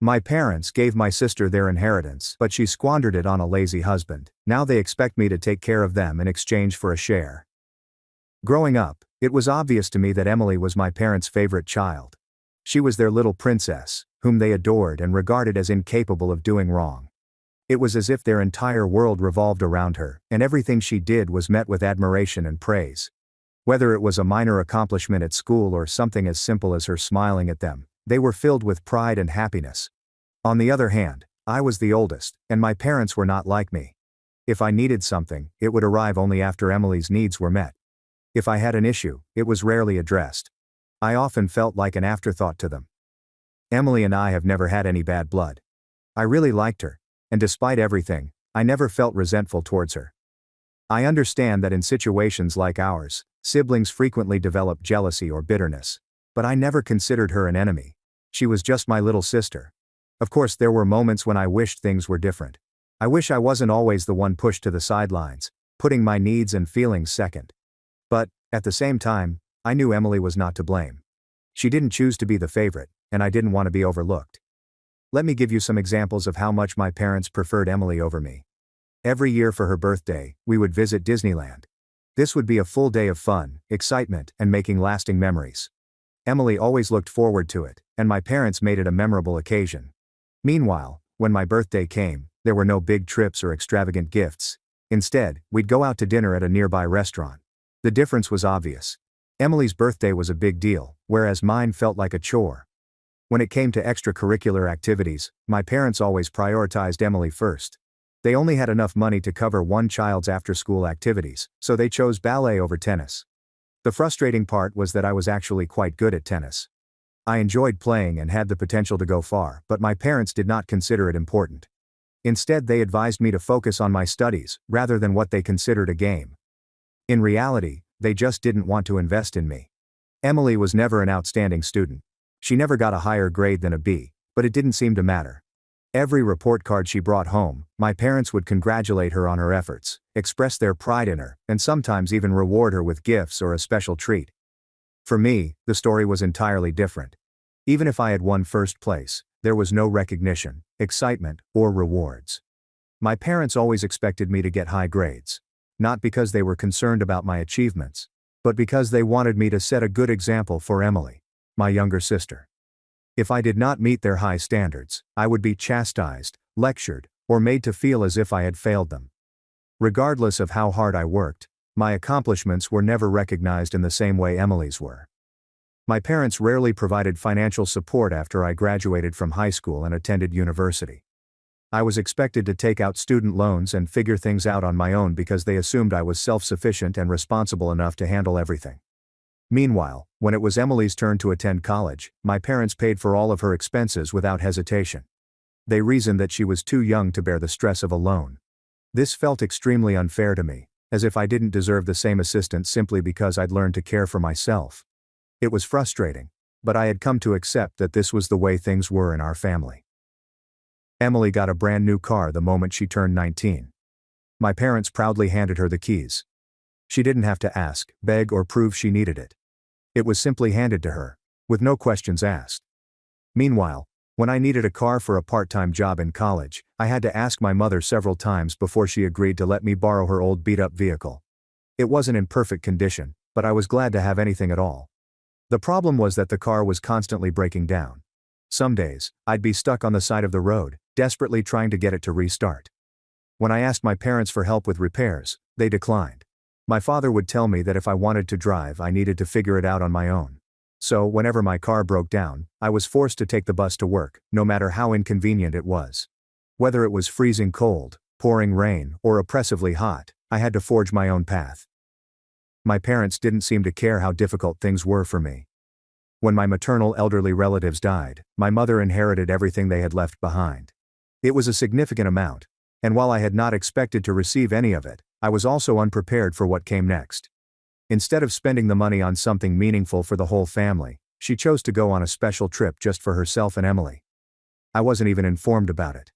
My parents gave my sister their inheritance, but she squandered it on a lazy husband. Now they expect me to take care of them in exchange for a share. Growing up, it was obvious to me that Emily was my parents' favorite child. She was their little princess, whom they adored and regarded as incapable of doing wrong. It was as if their entire world revolved around her, and everything she did was met with admiration and praise. Whether it was a minor accomplishment at school or something as simple as her smiling at them, they were filled with pride and happiness. On the other hand, I was the oldest, and my parents were not like me. If I needed something, it would arrive only after Emily's needs were met. If I had an issue, it was rarely addressed. I often felt like an afterthought to them. Emily and I have never had any bad blood. I really liked her, and despite everything, I never felt resentful towards her. I understand that in situations like ours, siblings frequently develop jealousy or bitterness. But I never considered her an enemy. She was just my little sister. Of course, there were moments when I wished things were different. I wish I wasn't always the one pushed to the sidelines, putting my needs and feelings second. But, at the same time, I knew Emily was not to blame. She didn't choose to be the favorite, and I didn't want to be overlooked. Let me give you some examples of how much my parents preferred Emily over me. Every year for her birthday, we would visit Disneyland. This would be a full day of fun, excitement, and making lasting memories. Emily always looked forward to it, and my parents made it a memorable occasion. Meanwhile, when my birthday came, there were no big trips or extravagant gifts. Instead, we'd go out to dinner at a nearby restaurant. The difference was obvious. Emily's birthday was a big deal, whereas mine felt like a chore. When it came to extracurricular activities, my parents always prioritized Emily first. They only had enough money to cover one child's after-school activities, so they chose ballet over tennis. The frustrating part was that I was actually quite good at tennis. I enjoyed playing and had the potential to go far, but my parents did not consider it important. Instead, they advised me to focus on my studies, rather than what they considered a game. In reality, they just didn't want to invest in me. Emily was never an outstanding student. She never got a higher grade than a B, but it didn't seem to matter. Every report card she brought home, my parents would congratulate her on her efforts, express their pride in her, and sometimes even reward her with gifts or a special treat. For me, the story was entirely different. Even if I had won first place, there was no recognition, excitement, or rewards. My parents always expected me to get high grades. Not because they were concerned about my achievements, but because they wanted me to set a good example for Emily, my younger sister. If I did not meet their high standards, I would be chastised, lectured, or made to feel as if I had failed them. Regardless of how hard I worked, my accomplishments were never recognized in the same way Emily's were. My parents rarely provided financial support after I graduated from high school and attended university. I was expected to take out student loans and figure things out on my own because they assumed I was self-sufficient and responsible enough to handle everything. Meanwhile, when it was Emily's turn to attend college, my parents paid for all of her expenses without hesitation. They reasoned that she was too young to bear the stress of a loan. This felt extremely unfair to me, as if I didn't deserve the same assistance simply because I'd learned to care for myself. It was frustrating, but I had come to accept that this was the way things were in our family. Emily got a brand new car the moment she turned 19. My parents proudly handed her the keys. She didn't have to ask, beg, or prove she needed it. It was simply handed to her, with no questions asked. Meanwhile, when I needed a car for a part-time job in college, I had to ask my mother several times before she agreed to let me borrow her old beat-up vehicle. It wasn't in perfect condition, but I was glad to have anything at all. The problem was that the car was constantly breaking down. Some days, I'd be stuck on the side of the road, desperately trying to get it to restart. When I asked my parents for help with repairs, they declined. My father would tell me that if I wanted to drive, I needed to figure it out on my own. So, whenever my car broke down, I was forced to take the bus to work, no matter how inconvenient it was. Whether it was freezing cold, pouring rain, or oppressively hot, I had to forge my own path. My parents didn't seem to care how difficult things were for me. When my maternal elderly relatives died, my mother inherited everything they had left behind. It was a significant amount, and while I had not expected to receive any of it, I was also unprepared for what came next. Instead of spending the money on something meaningful for the whole family, she chose to go on a special trip just for herself and Emily. I wasn't even informed about it.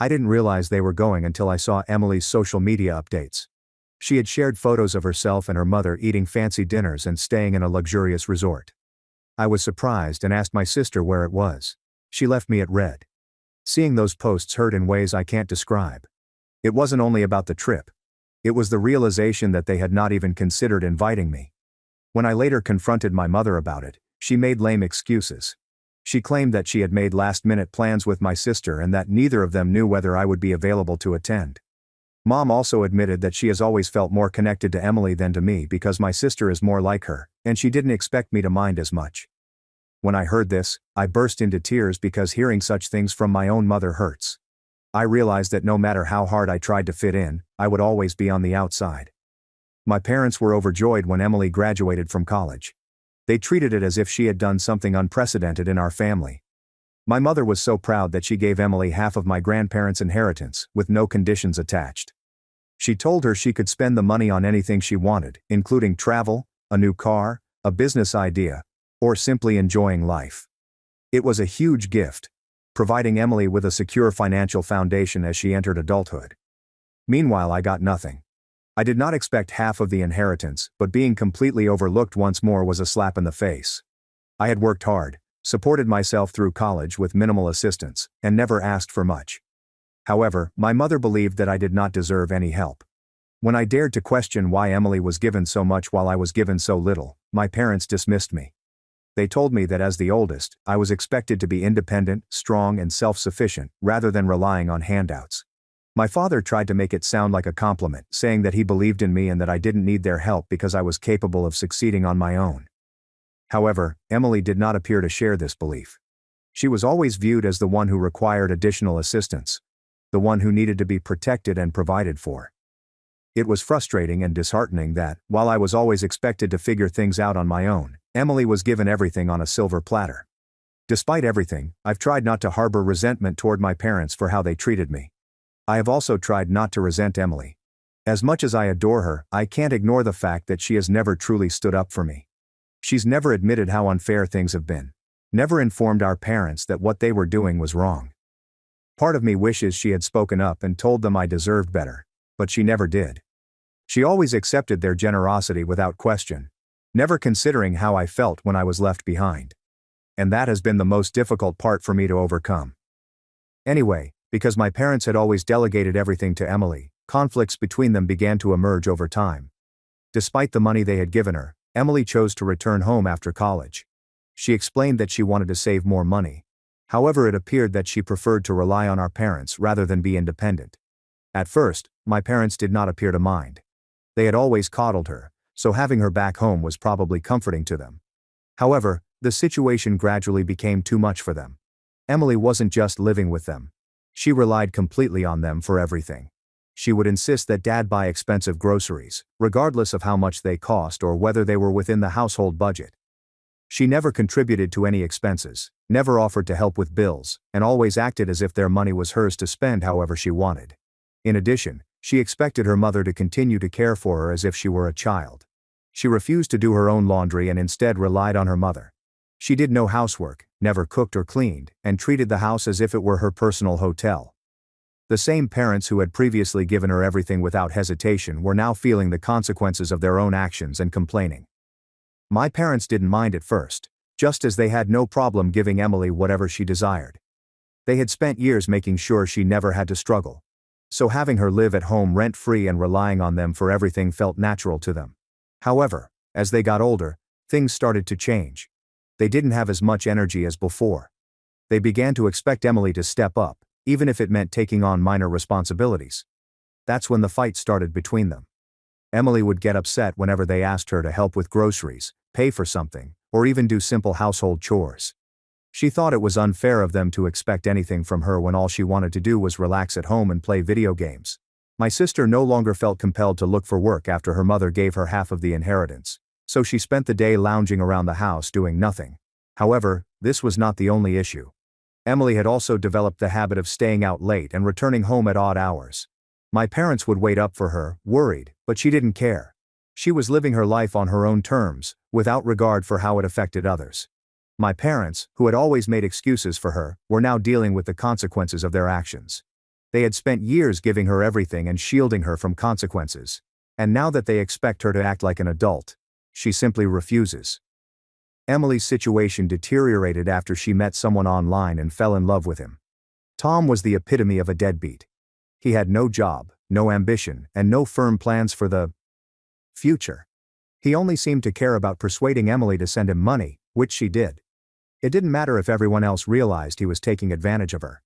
I didn't realize they were going until I saw Emily's social media updates. She had shared photos of herself and her mother eating fancy dinners and staying in a luxurious resort. I was surprised and asked my sister where it was. She left me at red. Seeing those posts hurt in ways I can't describe. It wasn't only about the trip. It was the realization that they had not even considered inviting me. When I later confronted my mother about it, she made lame excuses. She claimed that she had made last-minute plans with my sister and that neither of them knew whether I would be available to attend. Mom also admitted that she has always felt more connected to Emily than to me because my sister is more like her, and she didn't expect me to mind as much. When I heard this, I burst into tears because hearing such things from my own mother hurts. I realized that no matter how hard I tried to fit in, I would always be on the outside. My parents were overjoyed when Emily graduated from college. They treated it as if she had done something unprecedented in our family. My mother was so proud that she gave Emily half of my grandparents' inheritance, with no conditions attached. She told her she could spend the money on anything she wanted, including travel, a new car, a business idea, or simply enjoying life. It was a huge gift, providing Emily with a secure financial foundation as she entered adulthood. Meanwhile, I got nothing. I did not expect half of the inheritance, but being completely overlooked once more was a slap in the face. I had worked hard, supported myself through college with minimal assistance, and never asked for much. However, my mother believed that I did not deserve any help. When I dared to question why Emily was given so much while I was given so little, my parents dismissed me. They told me that as the oldest, I was expected to be independent, strong, and self-sufficient, rather than relying on handouts. My father tried to make it sound like a compliment, saying that he believed in me and that I didn't need their help because I was capable of succeeding on my own. However, Emily did not appear to share this belief. She was always viewed as the one who required additional assistance, the one who needed to be protected and provided for. It was frustrating and disheartening that, while I was always expected to figure things out on my own, Emily was given everything on a silver platter. Despite everything, I've tried not to harbor resentment toward my parents for how they treated me. I have also tried not to resent Emily. As much as I adore her, I can't ignore the fact that she has never truly stood up for me. She's never admitted how unfair things have been. Never informed our parents that what they were doing was wrong. Part of me wishes she had spoken up and told them I deserved better, but she never did. She always accepted their generosity without question, never considering how I felt when I was left behind. And that has been the most difficult part for me to overcome. Anyway, because my parents had always delegated everything to Emily, conflicts between them began to emerge over time. Despite the money they had given her, Emily chose to return home after college. She explained that she wanted to save more money. However, it appeared that she preferred to rely on our parents rather than be independent. At first, my parents did not appear to mind. They had always coddled her, so having her back home was probably comforting to them. However, the situation gradually became too much for them. Emily wasn't just living with them. She relied completely on them for everything. She would insist that Dad buy expensive groceries, regardless of how much they cost or whether they were within the household budget. She never contributed to any expenses, never offered to help with bills, and always acted as if their money was hers to spend however she wanted. In addition, she expected her mother to continue to care for her as if she were a child. She refused to do her own laundry and instead relied on her mother. She did no housework, never cooked or cleaned, and treated the house as if it were her personal hotel. The same parents who had previously given her everything without hesitation were now feeling the consequences of their own actions and complaining. My parents didn't mind at first, just as they had no problem giving Emily whatever she desired. They had spent years making sure she never had to struggle. So having her live at home rent-free and relying on them for everything felt natural to them. However, as they got older, things started to change. They didn't have as much energy as before. They began to expect Emily to step up, even if it meant taking on minor responsibilities. That's when the fight started between them. Emily would get upset whenever they asked her to help with groceries, pay for something, or even do simple household chores. She thought it was unfair of them to expect anything from her when all she wanted to do was relax at home and play video games. My sister no longer felt compelled to look for work after her mother gave her half of the inheritance, so she spent the day lounging around the house doing nothing. However, this was not the only issue. Emily had also developed the habit of staying out late and returning home at odd hours. My parents would wait up for her, worried, but she didn't care. She was living her life on her own terms, without regard for how it affected others. My parents, who had always made excuses for her, were now dealing with the consequences of their actions. They had spent years giving her everything and shielding her from consequences. And now that they expect her to act like an adult, she simply refuses. Emily's situation deteriorated after she met someone online and fell in love with him. Tom was the epitome of a deadbeat. He had no job, no ambition, and no firm plans for the future. He only seemed to care about persuading Emily to send him money, which she did. It didn't matter if everyone else realized he was taking advantage of her.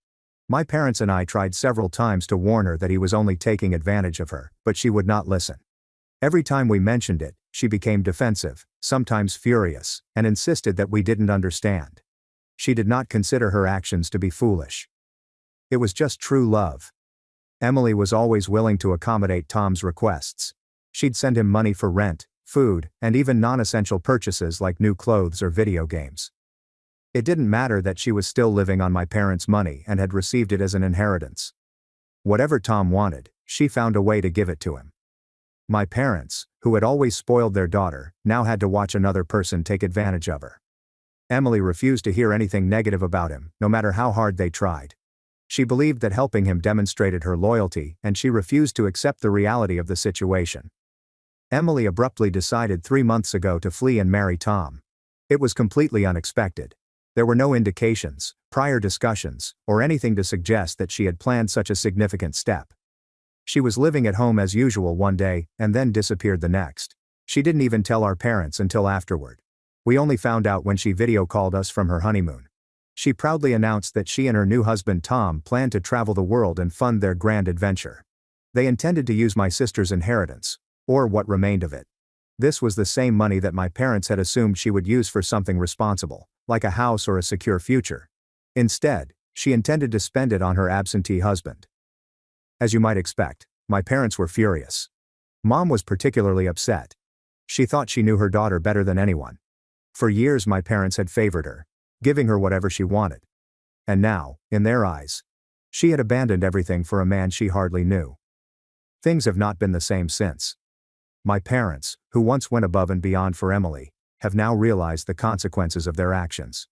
My parents and I tried several times to warn her that he was only taking advantage of her, but she would not listen. Every time we mentioned it, she became defensive, sometimes furious, and insisted that we didn't understand. She did not consider her actions to be foolish. It was just true love. Emily was always willing to accommodate Tom's requests. She'd send him money for rent, food, and even non-essential purchases like new clothes or video games. It didn't matter that she was still living on my parents' money and had received it as an inheritance. Whatever Tom wanted, she found a way to give it to him. My parents, who had always spoiled their daughter, now had to watch another person take advantage of her. Emily refused to hear anything negative about him, no matter how hard they tried. She believed that helping him demonstrated her loyalty, and she refused to accept the reality of the situation. Emily abruptly decided 3 months ago to flee and marry Tom. It was completely unexpected. There were no indications, prior discussions, or anything to suggest that she had planned such a significant step. She was living at home as usual one day, and then disappeared the next. She didn't even tell our parents until afterward. We only found out when she video called us from her honeymoon. She proudly announced that she and her new husband Tom planned to travel the world and fund their grand adventure. They intended to use my sister's inheritance, or what remained of it. This was the same money that my parents had assumed she would use for something responsible, like a house or a secure future. Instead, she intended to spend it on her absentee husband. As you might expect, my parents were furious. Mom was particularly upset. She thought she knew her daughter better than anyone. For years my parents had favored her, giving her whatever she wanted. And now, in their eyes, she had abandoned everything for a man she hardly knew. Things have not been the same since. My parents, who once went above and beyond for Emily, have now realized the consequences of their actions.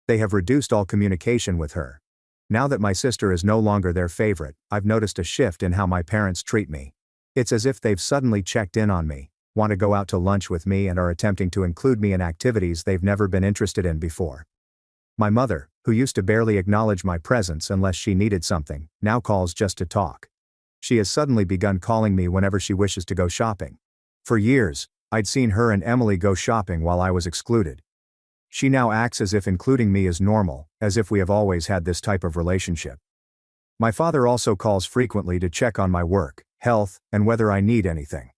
They have reduced all communication with her. Now that my sister is no longer their favorite, I've noticed a shift in how my parents treat me. It's as if they've suddenly checked in on me, want to go out to lunch with me, and are attempting to include me in activities they've never been interested in before. My mother, who used to barely acknowledge my presence unless she needed something, now calls just to talk. She has suddenly begun calling me whenever she wishes to go shopping. For years, I'd seen her and Emily go shopping while I was excluded. She now acts as if including me is normal, as if we have always had this type of relationship. My father also calls frequently to check on my work, health, and whether I need anything.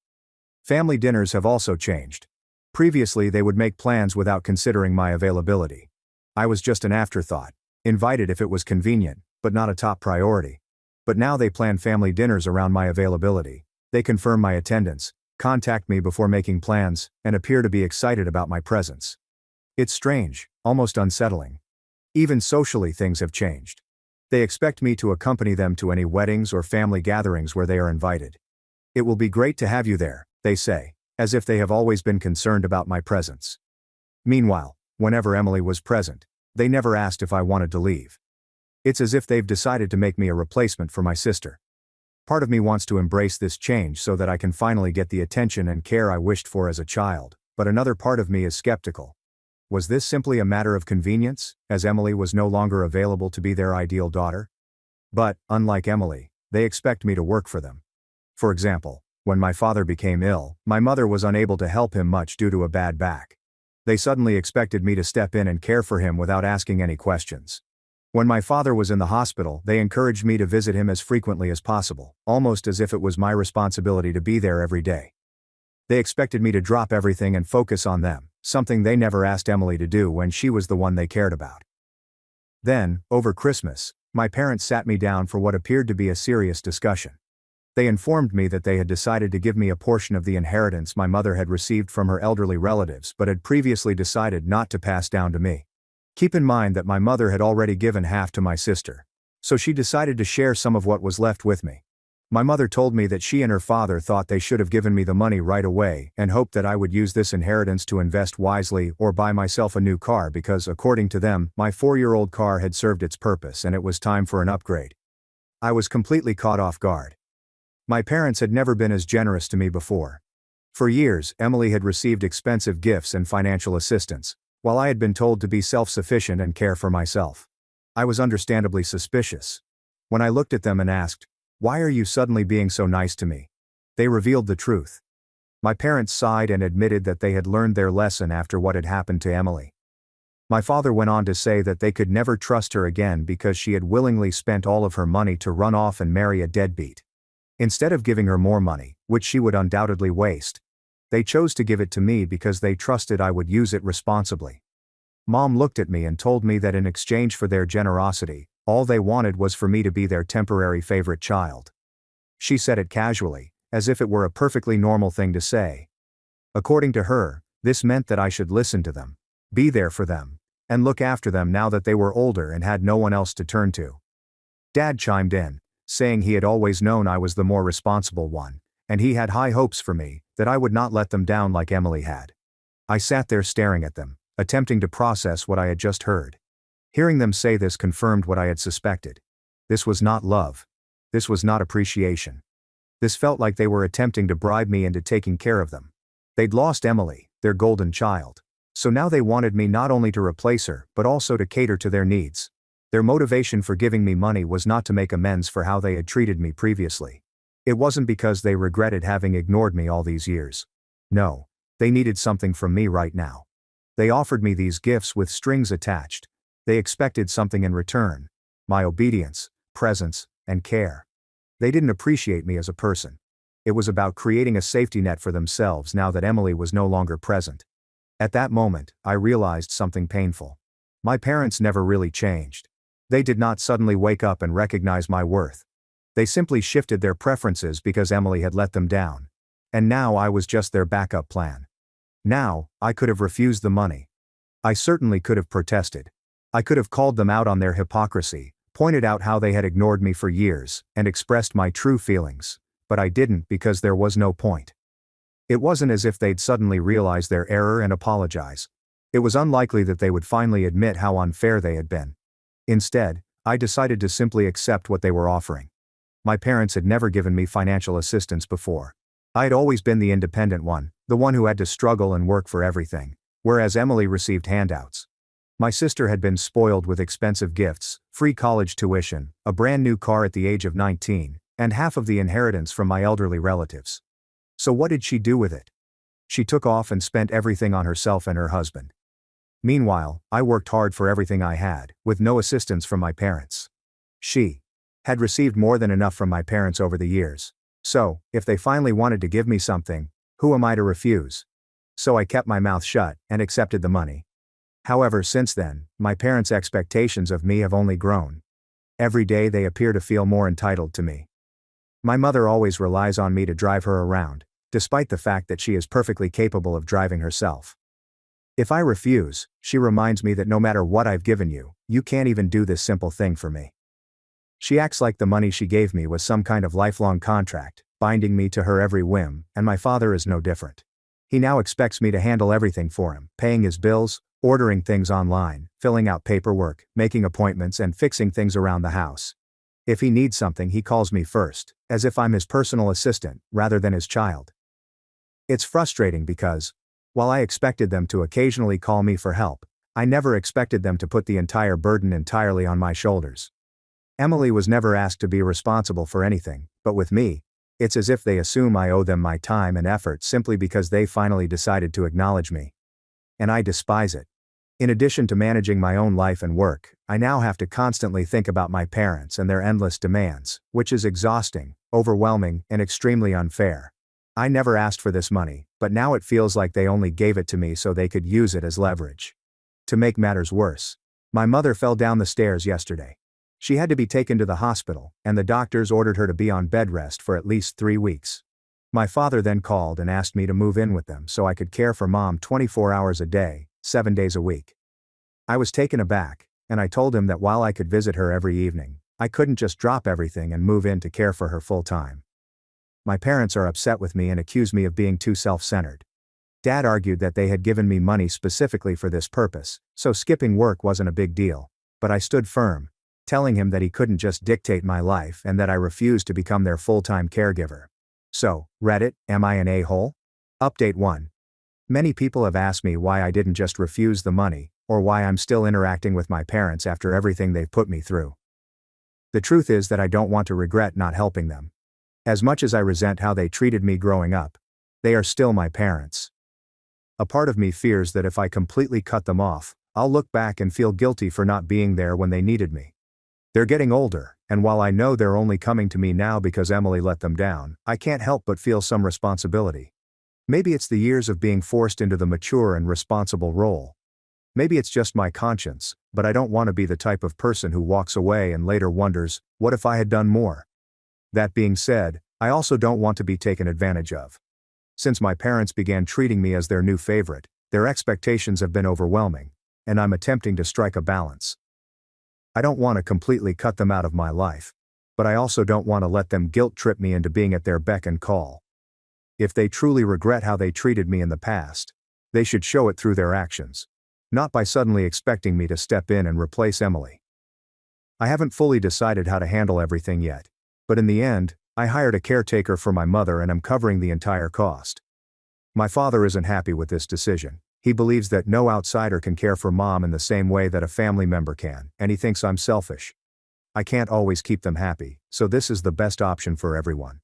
Family dinners have also changed. Previously they would make plans without considering my availability. I was just an afterthought, invited if it was convenient, but not a top priority. But now they plan family dinners around my availability. They confirm my attendance, contact me before making plans, and appear to be excited about my presence. It's strange, almost unsettling. Even socially things have changed. They expect me to accompany them to any weddings or family gatherings where they are invited. It will be great to have you there, they say, as if they have always been concerned about my presence. Meanwhile, whenever Emily was present, they never asked if I wanted to leave. It's as if they've decided to make me a replacement for my sister. Part of me wants to embrace this change so that I can finally get the attention and care I wished for as a child, but another part of me is skeptical. Was this simply a matter of convenience, as Emily was no longer available to be their ideal daughter? But, unlike Emily, they expect me to work for them. For example, when my father became ill, my mother was unable to help him much due to a bad back. They suddenly expected me to step in and care for him without asking any questions. When my father was in the hospital, they encouraged me to visit him as frequently as possible, almost as if it was my responsibility to be there every day. They expected me to drop everything and focus on them, something they never asked Emily to do when she was the one they cared about. Then, over Christmas, my parents sat me down for what appeared to be a serious discussion. They informed me that they had decided to give me a portion of the inheritance my mother had received from her elderly relatives but had previously decided not to pass down to me. Keep in mind that my mother had already given half to my sister, so she decided to share some of what was left with me. My mother told me that she and her father thought they should have given me the money right away and hoped that I would use this inheritance to invest wisely or buy myself a new car because, according to them, my 4-year-old car had served its purpose and it was time for an upgrade. I was completely caught off guard. My parents had never been as generous to me before. For years, Emily had received expensive gifts and financial assistance, while I had been told to be self-sufficient and care for myself. I was understandably suspicious. When I looked at them and asked, "Why are you suddenly being so nice to me?" they revealed the truth. My parents sighed and admitted that they had learned their lesson after what had happened to Emily. My father went on to say that they could never trust her again because she had willingly spent all of her money to run off and marry a deadbeat. Instead of giving her more money, which she would undoubtedly waste, they chose to give it to me because they trusted I would use it responsibly. Mom looked at me and told me that in exchange for their generosity, all they wanted was for me to be their temporary favorite child. She said it casually, as if it were a perfectly normal thing to say. According to her, this meant that I should listen to them, be there for them, and look after them now that they were older and had no one else to turn to. Dad chimed in, saying he had always known I was the more responsible one, and he had high hopes for me, that I would not let them down like Emily had. I sat there staring at them, attempting to process what I had just heard. Hearing them say this confirmed what I had suspected. This was not love. This was not appreciation. This felt like they were attempting to bribe me into taking care of them. They'd lost Emily, their golden child. So now they wanted me not only to replace her, but also to cater to their needs. Their motivation for giving me money was not to make amends for how they had treated me previously. It wasn't because they regretted having ignored me all these years. No, they needed something from me right now. They offered me these gifts with strings attached. They expected something in return. My obedience, presence, and care. They didn't appreciate me as a person. It was about creating a safety net for themselves now that Emily was no longer present. At that moment, I realized something painful. My parents never really changed. They did not suddenly wake up and recognize my worth. They simply shifted their preferences because Emily had let them down. And now I was just their backup plan. Now, I could have refused the money. I certainly could have protested. I could have called them out on their hypocrisy, pointed out how they had ignored me for years, and expressed my true feelings, but I didn't because there was no point. It wasn't as if they'd suddenly realize their error and apologize. It was unlikely that they would finally admit how unfair they had been. Instead, I decided to simply accept what they were offering. My parents had never given me financial assistance before. I had always been the independent one, the one who had to struggle and work for everything, whereas Emily received handouts. My sister had been spoiled with expensive gifts, free college tuition, a brand new car at the age of 19, and half of the inheritance from my elderly relatives. So what did she do with it? She took off and spent everything on herself and her husband. Meanwhile, I worked hard for everything I had, with no assistance from my parents. She had received more than enough from my parents over the years. So, if they finally wanted to give me something, who am I to refuse? So I kept my mouth shut and accepted the money. However, since then, my parents' expectations of me have only grown. Every day they appear to feel more entitled to me. My mother always relies on me to drive her around, despite the fact that she is perfectly capable of driving herself. If I refuse, she reminds me that no matter what I've given you, you can't even do this simple thing for me. She acts like the money she gave me was some kind of lifelong contract, binding me to her every whim, and my father is no different. He now expects me to handle everything for him, paying his bills, ordering things online, filling out paperwork, making appointments and fixing things around the house. If he needs something he calls me first, as if I'm his personal assistant, rather than his child. It's frustrating because, while I expected them to occasionally call me for help, I never expected them to put the entire burden entirely on my shoulders. Emily was never asked to be responsible for anything, but with me, it's as if they assume I owe them my time and effort simply because they finally decided to acknowledge me. And I despise it. In addition to managing my own life and work, I now have to constantly think about my parents and their endless demands, which is exhausting, overwhelming, and extremely unfair. I never asked for this money, but now it feels like they only gave it to me so they could use it as leverage. To make matters worse, my mother fell down the stairs yesterday. She had to be taken to the hospital, and the doctors ordered her to be on bed rest for at least 3 weeks. My father then called and asked me to move in with them so I could care for Mom 24 hours a day, 7 days a week. I was taken aback, and I told him that while I could visit her every evening, I couldn't just drop everything and move in to care for her full time. My parents are upset with me and accuse me of being too self-centered. Dad argued that they had given me money specifically for this purpose, so skipping work wasn't a big deal. But I stood firm, telling him that he couldn't just dictate my life and that I refused to become their full-time caregiver. So, Reddit, am I an a-hole? Update 1. Many people have asked me why I didn't just refuse the money, or why I'm still interacting with my parents after everything they've put me through. The truth is that I don't want to regret not helping them. As much as I resent how they treated me growing up, they are still my parents. A part of me fears that if I completely cut them off, I'll look back and feel guilty for not being there when they needed me. They're getting older, and while I know they're only coming to me now because Emily let them down, I can't help but feel some responsibility. Maybe it's the years of being forced into the mature and responsible role. Maybe it's just my conscience, but I don't want to be the type of person who walks away and later wonders, what if I had done more? That being said, I also don't want to be taken advantage of. Since my parents began treating me as their new favorite, their expectations have been overwhelming, and I'm attempting to strike a balance. I don't want to completely cut them out of my life, but I also don't want to let them guilt-trip me into being at their beck and call. If they truly regret how they treated me in the past, they should show it through their actions, not by suddenly expecting me to step in and replace Emily. I haven't fully decided how to handle everything yet, but in the end, I hired a caretaker for my mother and am covering the entire cost. My father isn't happy with this decision. He believes that no outsider can care for Mom in the same way that a family member can, and he thinks I'm selfish. I can't always keep them happy, so this is the best option for everyone.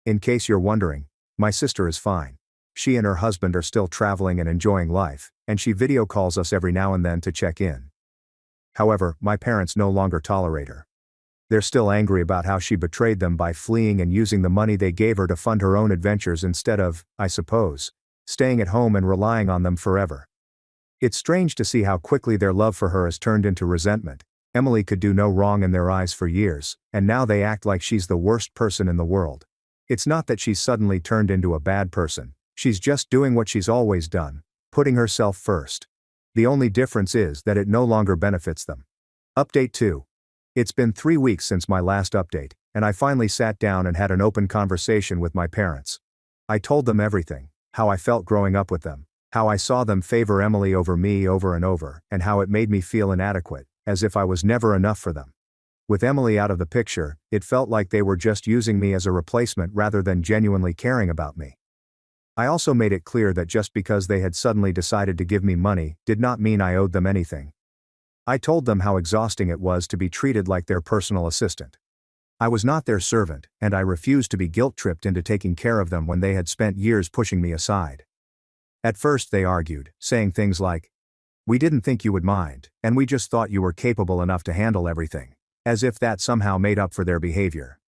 In case you're wondering, my sister is fine. She and her husband are still traveling and enjoying life, and she video calls us every now and then to check in. However, my parents no longer tolerate her. They're still angry about how she betrayed them by fleeing and using the money they gave her to fund her own adventures instead of, I suppose, staying at home and relying on them forever. It's strange to see how quickly their love for her has turned into resentment. Emily could do no wrong in their eyes for years, and now they act like she's the worst person in the world. It's not that she's suddenly turned into a bad person, she's just doing what she's always done, putting herself first. The only difference is that it no longer benefits them. Update 2. It's been 3 weeks since my last update, and I finally sat down and had an open conversation with my parents. I told them everything, how I felt growing up with them, how I saw them favor Emily over me over and over, and how it made me feel inadequate, as if I was never enough for them. With Emily out of the picture, it felt like they were just using me as a replacement rather than genuinely caring about me. I also made it clear that just because they had suddenly decided to give me money did not mean I owed them anything. I told them how exhausting it was to be treated like their personal assistant. I was not their servant, and I refused to be guilt-tripped into taking care of them when they had spent years pushing me aside. At first they argued, saying things like, "We didn't think you would mind, and we just thought you were capable enough to handle everything," as if that somehow made up for their behavior.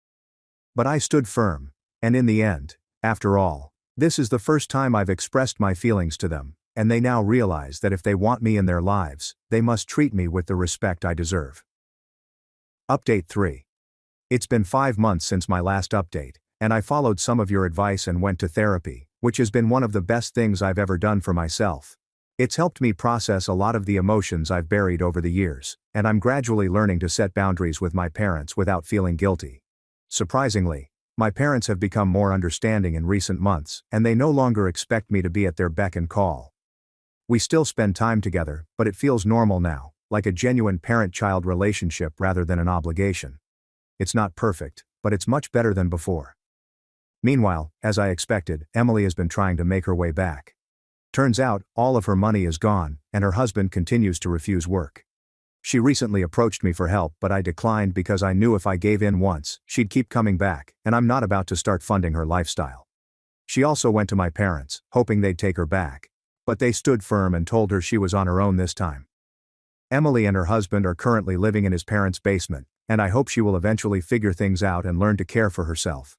But I stood firm, and in the end, after all, this is the first time I've expressed my feelings to them, and they now realize that if they want me in their lives, they must treat me with the respect I deserve. Update 3. It's been 5 months since my last update, and I followed some of your advice and went to therapy, which has been one of the best things I've ever done for myself. It's helped me process a lot of the emotions I've buried over the years, and I'm gradually learning to set boundaries with my parents without feeling guilty. Surprisingly, my parents have become more understanding in recent months, and they no longer expect me to be at their beck and call. We still spend time together, but it feels normal now, like a genuine parent-child relationship rather than an obligation. It's not perfect, but it's much better than before. Meanwhile, as I expected, Emily has been trying to make her way back. Turns out, all of her money is gone, and her husband continues to refuse work. She recently approached me for help, but I declined because I knew if I gave in once, she'd keep coming back, and I'm not about to start funding her lifestyle. She also went to my parents, hoping they'd take her back, but they stood firm and told her she was on her own this time. Emily and her husband are currently living in his parents' basement, and I hope she will eventually figure things out and learn to care for herself.